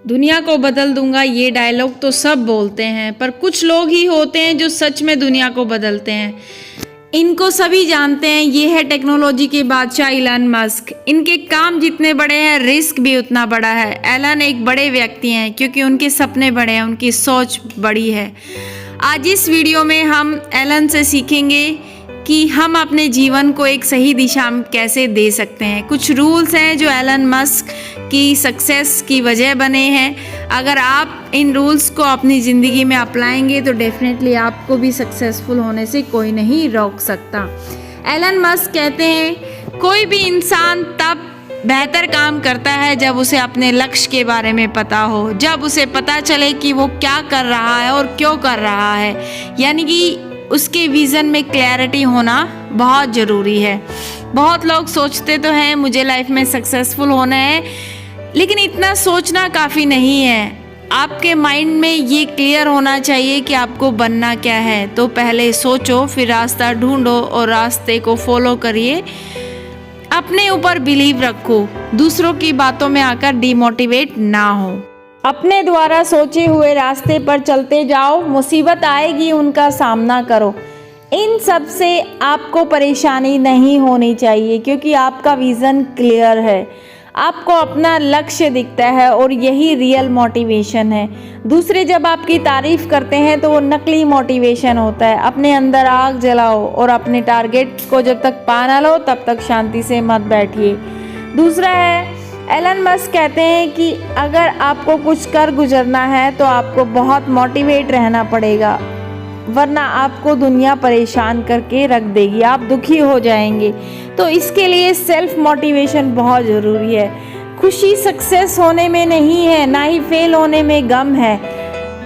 दुनिया को बदल दूंगा, ये डायलॉग तो सब बोलते हैं, पर कुछ लोग ही होते हैं जो सच में दुनिया को बदलते हैं। इनको सभी जानते हैं, ये है टेक्नोलॉजी के बादशाह एलन मस्क। इनके काम जितने बड़े हैं, रिस्क भी उतना बड़ा है। एलन एक बड़े व्यक्ति हैं क्योंकि उनके सपने बड़े हैं, उनकी सोच बड़ी है। आज इस वीडियो में हम एलन से सीखेंगे कि हम अपने जीवन को एक सही दिशा में कैसे दे सकते हैं। कुछ रूल्स हैं जो एलन मस्क की सक्सेस की वजह बने हैं। अगर आप इन रूल्स को अपनी ज़िंदगी में अपनाएंगे तो डेफिनेटली आपको भी सक्सेसफुल होने से कोई नहीं रोक सकता। एलन मस्क कहते हैं, कोई भी इंसान तब बेहतर काम करता है जब उसे अपने लक्ष्य के बारे में पता हो, जब उसे पता चले कि वो क्या कर रहा है और क्यों कर रहा है, यानी कि उसके विज़न में क्लैरिटी होना बहुत ज़रूरी है। बहुत लोग सोचते तो हैं मुझे लाइफ में सक्सेसफुल होना है, लेकिन इतना सोचना काफ़ी नहीं है। आपके माइंड में ये क्लियर होना चाहिए कि आपको बनना क्या है। तो पहले सोचो, फिर रास्ता ढूंढो और रास्ते को फॉलो करिए। अपने ऊपर बिलीव रखो, दूसरों की बातों में आकर डिमोटिवेट ना हो। अपने द्वारा सोचे हुए रास्ते पर चलते जाओ, मुसीबत आएगी उनका सामना करो। इन सब से आपको परेशानी नहीं होनी चाहिए क्योंकि आपका विज़न क्लियर है, आपको अपना लक्ष्य दिखता है और यही रियल मोटिवेशन है। दूसरे जब आपकी तारीफ़ करते हैं तो वो नकली मोटिवेशन होता है। अपने अंदर आग जलाओ और अपने टारगेट को जब तक पा ना लो तब तक शांति से मत बैठिए। दूसरा है, एलन मस्क कहते हैं कि अगर आपको कुछ कर गुजरना है तो आपको बहुत मोटिवेट रहना पड़ेगा, वरना आपको दुनिया परेशान करके रख देगी, आप दुखी हो जाएंगे। तो इसके लिए सेल्फ मोटिवेशन बहुत ज़रूरी है। खुशी सक्सेस होने में नहीं है, ना ही फेल होने में गम है।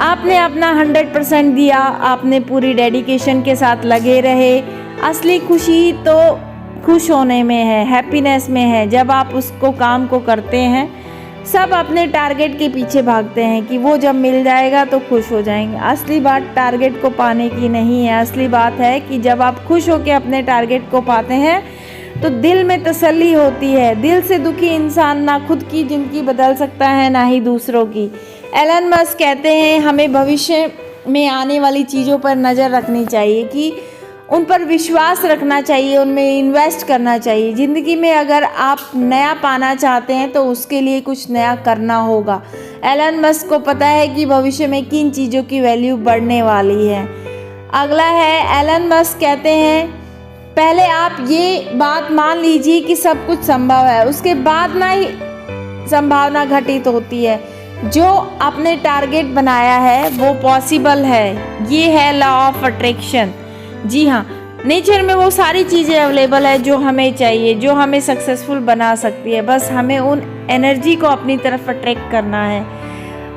आपने अपना 100% दिया, आपने पूरी डेडिकेशन के साथ लगे रहे। असली खुशी तो खुश होने में है, हैप्पीनेस में है। जब आप उसको काम को करते हैं, सब अपने टारगेट के पीछे भागते हैं कि वो जब मिल जाएगा तो खुश हो जाएंगे। असली बात टारगेट को पाने की नहीं है, असली बात है कि जब आप खुश होकर अपने टारगेट को पाते हैं तो दिल में तसल्ली होती है। दिल से दुखी इंसान ना खुद की ज़िंदगी बदल सकता है, ना ही दूसरों की। एलन मस्क कहते हैं, हमें भविष्य में आने वाली चीज़ों पर नज़र रखनी चाहिए कि उन पर विश्वास रखना चाहिए, उनमें इन्वेस्ट करना चाहिए। ज़िंदगी में अगर आप नया पाना चाहते हैं तो उसके लिए कुछ नया करना होगा। एलन मस्क को पता है कि भविष्य में किन चीज़ों की वैल्यू बढ़ने वाली है। अगला है, एलन मस्क कहते हैं, पहले आप ये बात मान लीजिए कि सब कुछ संभव है, उसके बाद ना ही संभावना घटित होती है। जो आपने टारगेट बनाया है वो पॉसिबल है। ये है लॉ ऑफ अट्रैक्शन। जी हाँ, नेचर में वो सारी चीज़ें अवेलेबल है जो हमें चाहिए, जो हमें सक्सेसफुल बना सकती है। बस हमें उन एनर्जी को अपनी तरफ अट्रैक्ट करना है।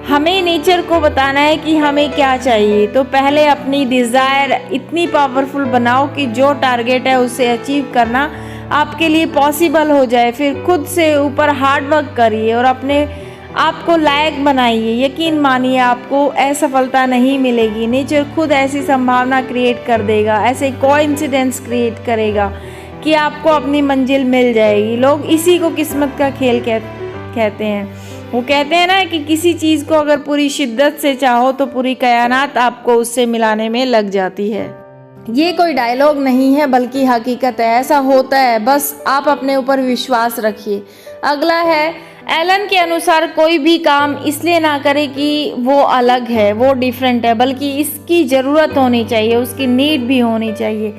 हमें नेचर को बताना है कि हमें क्या चाहिए। तो पहले अपनी डिज़ायर इतनी पावरफुल बनाओ कि जो टारगेट है उसे अचीव करना आपके लिए पॉसिबल हो जाए। फिर खुद से ऊपर हार्ड वर्क करिए और अपने आपको लायक बनाइए। यकीन मानिए, आपको असफलता नहीं मिलेगी। नेचर खुद ऐसी संभावना क्रिएट कर देगा, ऐसे कोइंसिडेंस क्रिएट करेगा कि आपको अपनी मंजिल मिल जाएगी। लोग इसी को किस्मत का खेल कहते हैं। वो कहते हैं ना कि किसी चीज़ को अगर पूरी शिद्दत से चाहो तो पूरी कायनात आपको उससे मिलाने में लग जाती है। ये कोई डायलॉग नहीं है बल्कि हकीकत है, ऐसा होता है। बस आप अपने ऊपर विश्वास रखिए। अगला है, एलन के अनुसार कोई भी काम इसलिए ना करे कि वो अलग है, वो डिफरेंट है, बल्कि इसकी ज़रूरत होनी चाहिए, उसकी नीड भी होनी चाहिए।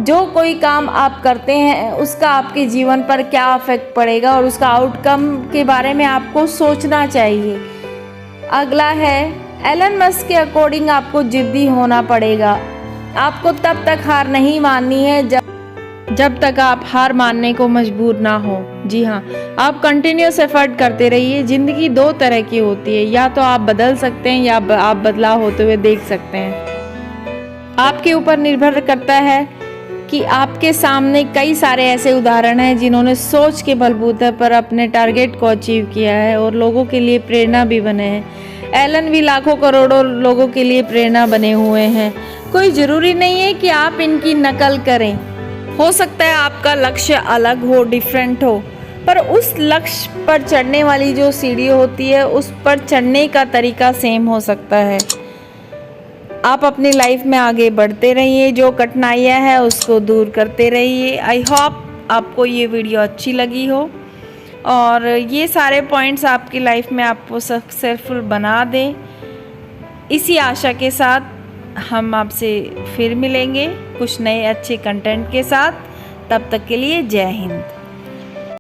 जो कोई काम आप करते हैं उसका आपके जीवन पर क्या इफेक्ट पड़ेगा और उसका आउटकम के बारे में आपको सोचना चाहिए। अगला है, एलन मस्क के अकॉर्डिंग आपको जिद्दी होना पड़ेगा। आपको तब तक हार नहीं माननी है जब तक आप हार मानने को मजबूर ना हो। जी हाँ, आप कंटिन्यूस एफर्ट करते रहिए। ज़िंदगी दो तरह की होती है, या तो आप बदल सकते हैं या आप बदलाव होते हुए देख सकते हैं। आपके ऊपर निर्भर करता है कि आपके सामने कई सारे ऐसे उदाहरण हैं जिन्होंने सोच के बलबूते पर अपने टारगेट को अचीव किया है और लोगों के लिए प्रेरणा भी बने हैं। एलन भी लाखों करोड़ों लोगों के लिए प्रेरणा बने हुए हैं। कोई ज़रूरी नहीं है कि आप इनकी नकल करें। हो सकता है आपका लक्ष्य अलग हो, डिफरेंट हो, पर उस लक्ष्य पर चढ़ने वाली जो सीढ़ी होती है, उस पर चढ़ने का तरीका सेम हो सकता है। आप अपनी लाइफ में आगे बढ़ते रहिए, जो कठिनाइयाँ हैं उसको दूर करते रहिए। आई होप आपको ये वीडियो अच्छी लगी हो और ये सारे पॉइंट्स आपकी लाइफ में आपको सक्सेसफुल बना दें। इसी आशा के साथ हम आपसे फिर मिलेंगे कुछ नए अच्छे कंटेंट के साथ। तब तक के लिए जय हिंद।